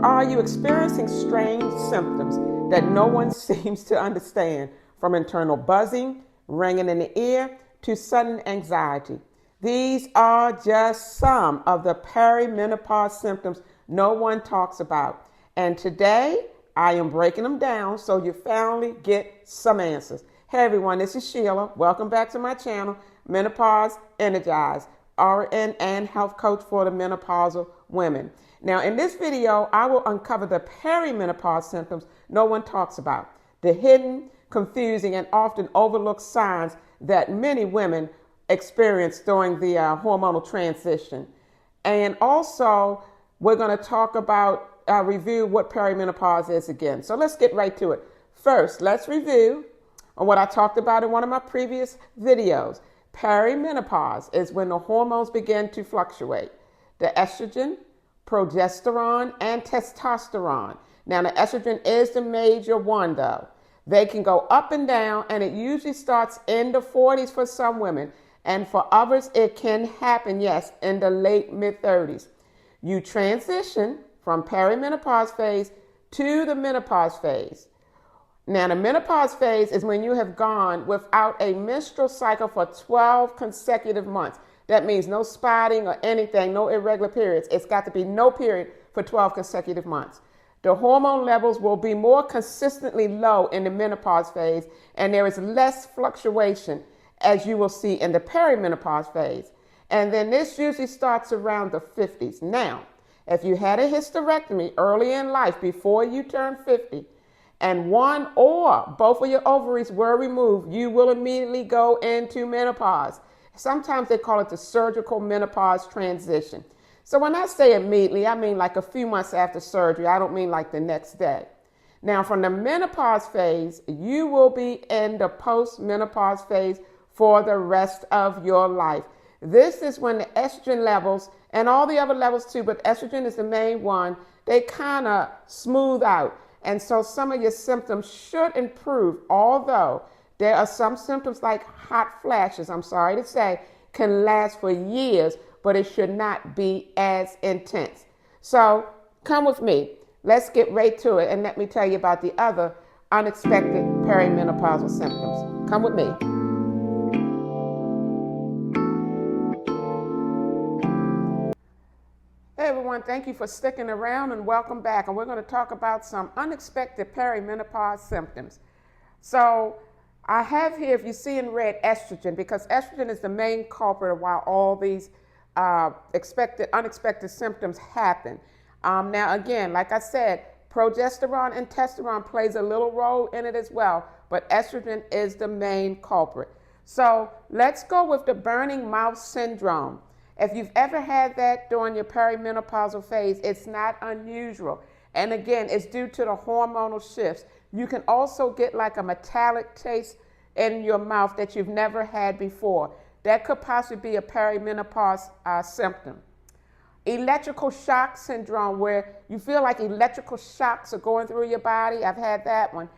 Are you experiencing strange symptoms that no one seems to understand, from internal buzzing, ringing in the ear, to sudden anxiety? These are just some of the perimenopause symptoms no one talks about. And today, I am breaking them down so you finally get some answers. Hey everyone, this is Sheila. Welcome back to my channel, Menopause Energized, RN and health coach for the menopausal women. Now in this video, I will uncover the perimenopause symptoms no one talks about, the hidden, confusing, and often overlooked signs that many women experience during the hormonal transition. And also, we're going to talk about, review what perimenopause is again. So let's get right to it. First, let's review what I talked about in one of my previous videos. Perimenopause is when the hormones begin to fluctuate. The estrogen, progesterone, and testosterone. Now, the estrogen is the major one, though. They can go up and down, and it usually starts in the 40s for some women. And for others, it can happen, yes, in the late mid-30s. You transition from perimenopause phase to the menopause phase. Now, the menopause phase is when you have gone without a menstrual cycle for 12 consecutive months. That means no spotting or anything, no irregular periods. It's got to be no period for 12 consecutive months. The hormone levels will be more consistently low in the menopause phase, and there is less fluctuation, as you will see in the perimenopause phase. And then this usually starts around the 50s. Now, if you had a hysterectomy early in life before you turn 50, and one or both of your ovaries were removed, you will immediately go into menopause. Sometimes they call it the surgical menopause transition. So when I say immediately, I mean like a few months after surgery. I don't mean like the next day. Now, from the menopause phase, you will be in the post-menopause phase for the rest of your life. This is when the estrogen levels, and all the other levels too, but estrogen is the main one, they kind of smooth out. And so some of your symptoms should improve, although there are some symptoms like hot flashes, I'm sorry to say, can last for years, but it should not be as intense. So come with me. Let's get right to it, and let me tell you about the other unexpected perimenopausal symptoms. Come with me. Hey everyone, thank you for sticking around and welcome back. And we're going to talk about some unexpected perimenopause symptoms. So I have here, if you see in red, estrogen, because estrogen is the main culprit of why all these unexpected symptoms happen. Now again, like I said, progesterone and testosterone plays a little role in it as well, but estrogen is the main culprit. So let's go with the burning mouth syndrome. If you've ever had that during your perimenopausal phase, it's not unusual. And again, it's due to the hormonal shifts. You can also get like a metallic taste in your mouth that you've never had before. That could possibly be a perimenopause symptom. Electrical shock syndrome, where you feel like electrical shocks are going through your body. I've had that one.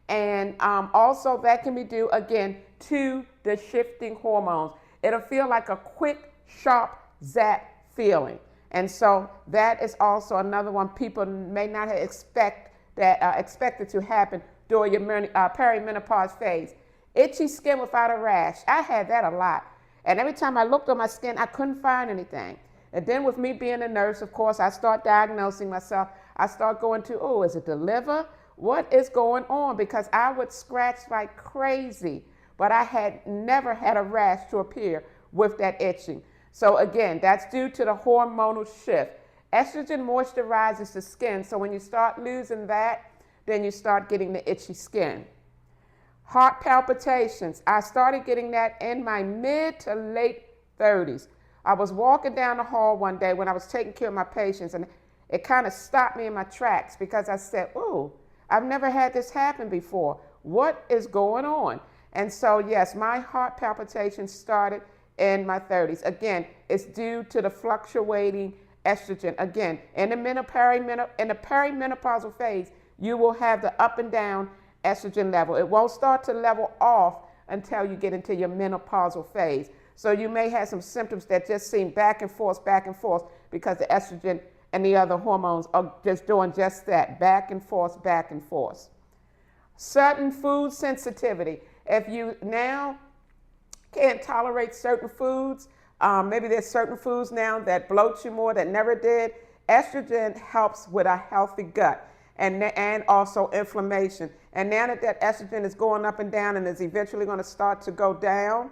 And also that can be due, again, to the shifting hormones. It'll feel like a quick, sharp zap feeling. And so that is also another one people may not have expected to happen during your perimenopause phase. Itchy skin without a rash. I had that a lot. And every time I looked on my skin, I couldn't find anything. And then with me being a nurse, of course, I start diagnosing myself. I start going to, oh, is it the liver? What is going on? Because I would scratch like crazy, but I had never had a rash to appear with that itching. So again, that's due to the hormonal shift. Estrogen moisturizes the skin, so when you start losing that, then you start getting the itchy skin. Heart palpitations. I started getting that in my mid to late 30s. I was walking down the hall one day when I was taking care of my patients, and it kind of stopped me in my tracks because I said, ooh, I've never had this happen before. What is going on? And so, yes, my heart palpitations started in my 30s. Again, it's due to the fluctuating estrogen. Again, in the perimenopausal phase, you will have the up and down estrogen level. It won't start to level off until you get into your menopausal phase. So you may have some symptoms that just seem back and forth, because the estrogen and the other hormones are just doing just that, back and forth, back and forth. Certain food sensitivity. If you now can't tolerate certain foods, maybe there's certain foods now that bloat you more that never did, estrogen helps with a healthy gut and also inflammation. And now that estrogen is going up and down and is eventually going to start to go down,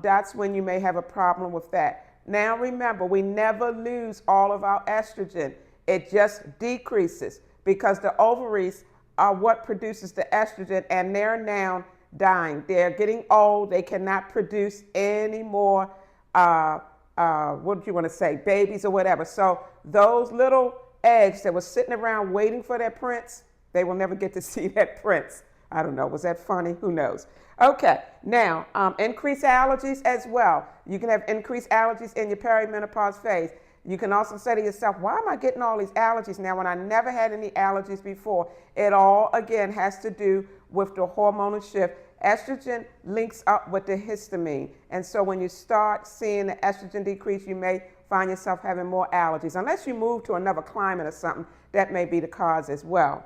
that's when you may have a problem with that. Now remember, we never lose all of our estrogen. It just decreases because the ovaries are what produces the estrogen, and they're now dying. They're getting old. They cannot produce any more, what do you want to say, babies or whatever. So those little eggs that were sitting around waiting for their prince, they will never get to see that prince. I don't know. Was that funny? Who knows? Okay. Now, increased allergies as well. You can have increased allergies in your perimenopause phase. You can also say to yourself, why am I getting all these allergies now when I never had any allergies before? It all, again, has to do with the hormonal shift. Estrogen links up with the histamine. And so when you start seeing the estrogen decrease, you may find yourself having more allergies. Unless you move to another climate or something, that may be the cause as well.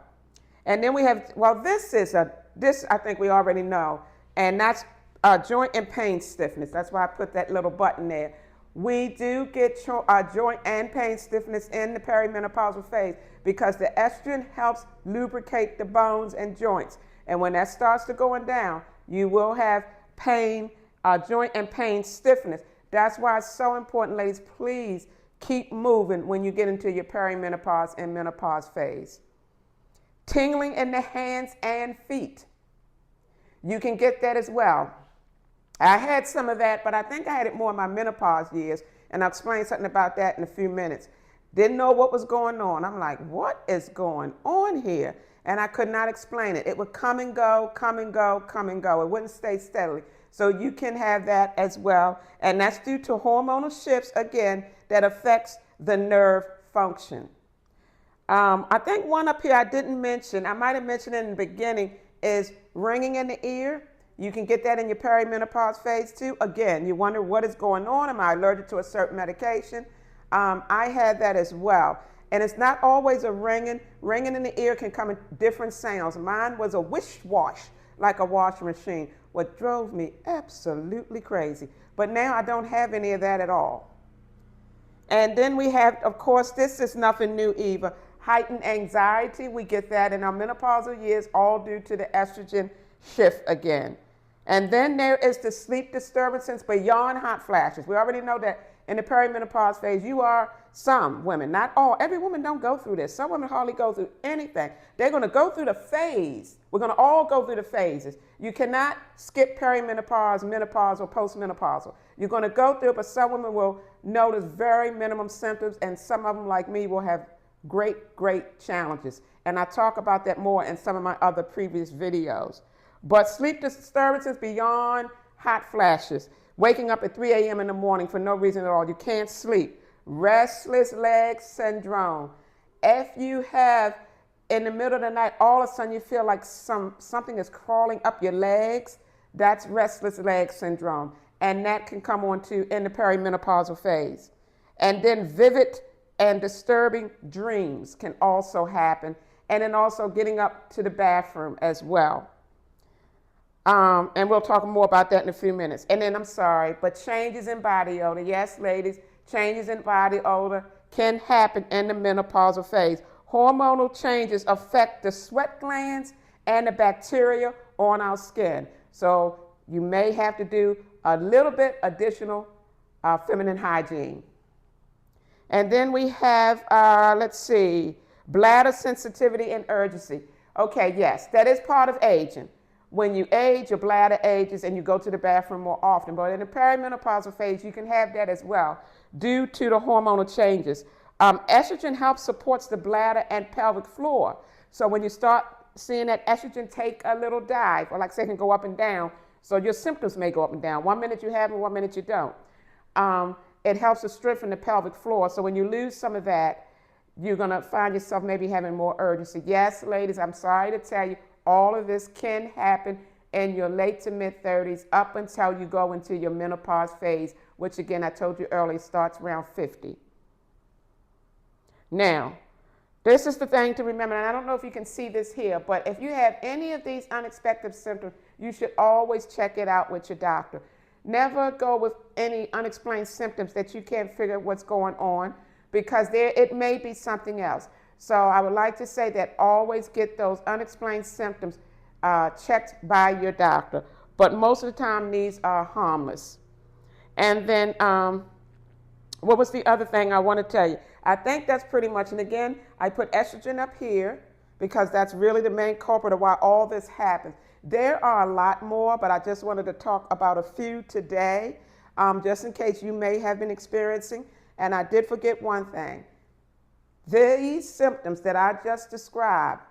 And then we have, well, this I think we already know, and that's joint and pain stiffness. That's why I put that little button there. We do get joint and pain stiffness in the perimenopausal phase because the estrogen helps lubricate the bones and joints. And when that starts to going down, you will have pain, joint and pain stiffness. That's why it's so important, ladies, please keep moving when you get into your perimenopause and menopause phase. Tingling in the hands and feet. You can get that as well. I had some of that, but I think I had it more in my menopause years, and I'll explain something about that in a few minutes. Didn't know what was going on. I'm like, what is going on here? And I could not explain it. It would come and go, come and go, come and go. It wouldn't stay steadily. So you can have that as well, and that's due to hormonal shifts, again, that affects the nerve function. I think one up here I didn't mention, I might have mentioned it in the beginning, is ringing in the ear. You can get that in your perimenopause phase too. Again, you wonder what is going on. Am I allergic to a certain medication? I had that as well. And it's not always a ringing. Ringing in the ear can come in different sounds. Mine was a wish-wash, like a washing machine, what drove me absolutely crazy. But now I don't have any of that at all. And then we have, of course, this is nothing new either, heightened anxiety. We get that in our menopausal years, all due to the estrogen shift again. And then there is the sleep disturbances beyond hot flashes. We already know that in the perimenopause phase, you are some women, not all. Every woman don't go through this. Some women hardly go through anything. They're going to go through the phase. We're going to all go through the phases. You cannot skip perimenopause, menopause, or postmenopausal. You're going to go through it, but some women will notice very minimum symptoms, and some of them, like me, will have great, great challenges. And I talk about that more in some of my other previous videos. But sleep disturbances beyond hot flashes, waking up at 3 a.m. in the morning for no reason at all. You can't sleep. Restless leg syndrome. If you have, in the middle of the night, all of a sudden you feel like something is crawling up your legs, that's restless leg syndrome. And that can come on to in the perimenopausal phase. And then vivid and disturbing dreams can also happen. And then also getting up to the bathroom as well. And we'll talk more about that in a few minutes. And then, I'm sorry, but changes in body odor. Yes, ladies, changes in body odor can happen in the menopausal phase. Hormonal changes affect the sweat glands and the bacteria on our skin. So you may have to do a little bit additional feminine hygiene. And then we have, bladder sensitivity and urgency. Okay, yes, that is part of aging. When you age, your bladder ages and you go to the bathroom more often. But in the perimenopausal phase, you can have that as well due to the hormonal changes. Estrogen helps supports the bladder and pelvic floor. So when you start seeing that estrogen take a little dive, or like I say, it can go up and down, so your symptoms may go up and down. 1 minute you have it, 1 minute you don't. It helps to strengthen the pelvic floor. So when you lose some of that, you're going to find yourself maybe having more urgency. Yes, ladies, I'm sorry to tell you, all of this can happen in your late to mid 30s up until you go into your menopause phase, which again, I told you earlier, starts around 50. Now, this is the thing to remember, and I don't know if you can see this here, but if you have any of these unexpected symptoms, you should always check it out with your doctor. Never go with any unexplained symptoms that you can't figure what's going on, because it may be something else. So I would like to say that always get those unexplained symptoms checked by your doctor. But most of the time, these are harmless. And then what was the other thing I want to tell you? I think that's pretty much, and again, I put estrogen up here because that's really the main culprit of why all this happens. There are a lot more, but I just wanted to talk about a few today, just in case you may have been experiencing. And I did forget one thing. These symptoms that I just described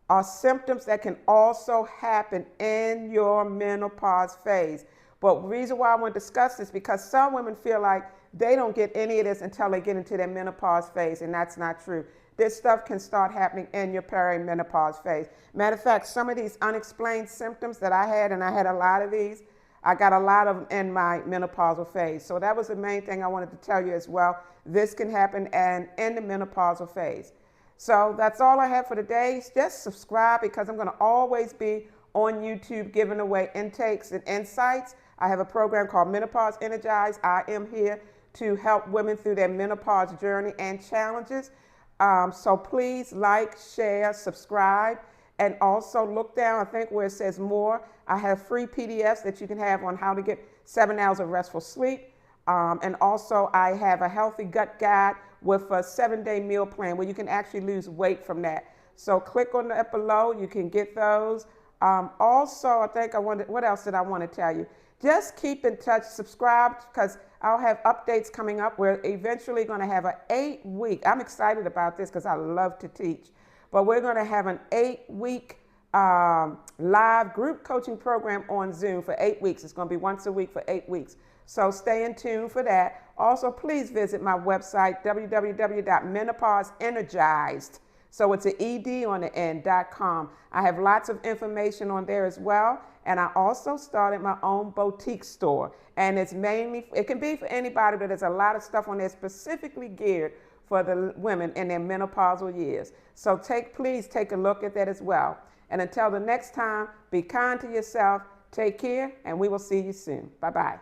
are symptoms that can also happen in your menopause phase. But the reason why I want to discuss this is because some women feel like they don't get any of this until they get into their menopause phase, and that's not true. This stuff can start happening in your perimenopause phase. Matter of fact, some of these unexplained symptoms that I had, and I had a lot of these, I got a lot of them in my menopausal phase. So that was the main thing I wanted to tell you as well. This can happen in the menopausal phase. So that's all I have for today. Just subscribe, because I'm going to always be on YouTube giving away intakes and insights. I have a program called Menopause Energized. I am here to help women through their menopause journey and challenges. So please like, share, subscribe, and also look down, I think, where it says more. I have free PDFs that you can have on how to get 7 hours of restful sleep. And also I have a healthy gut guide with a 7-day meal plan where you can actually lose weight from that. So click on that below. You can get those. Also, I think what else did I want to tell you? Just keep in touch, subscribe, because I'll have updates coming up. We're eventually going to have an 8-week. I'm excited about this because I love to teach. But we're going to have an 8-week live group coaching program on Zoom for 8 weeks. It's going to be once a week for 8 weeks. So stay in tune for that. Also, please visit my website, www.menopauseenergized. So it's an ED on the end.com. I have lots of information on there as well. And I also started my own boutique store. And it's mainly, it can be for anybody, but there's a lot of stuff on there specifically geared for the women in their menopausal years. So please take a look at that as well. And until the next time, be kind to yourself, take care, and we will see you soon. Bye-bye.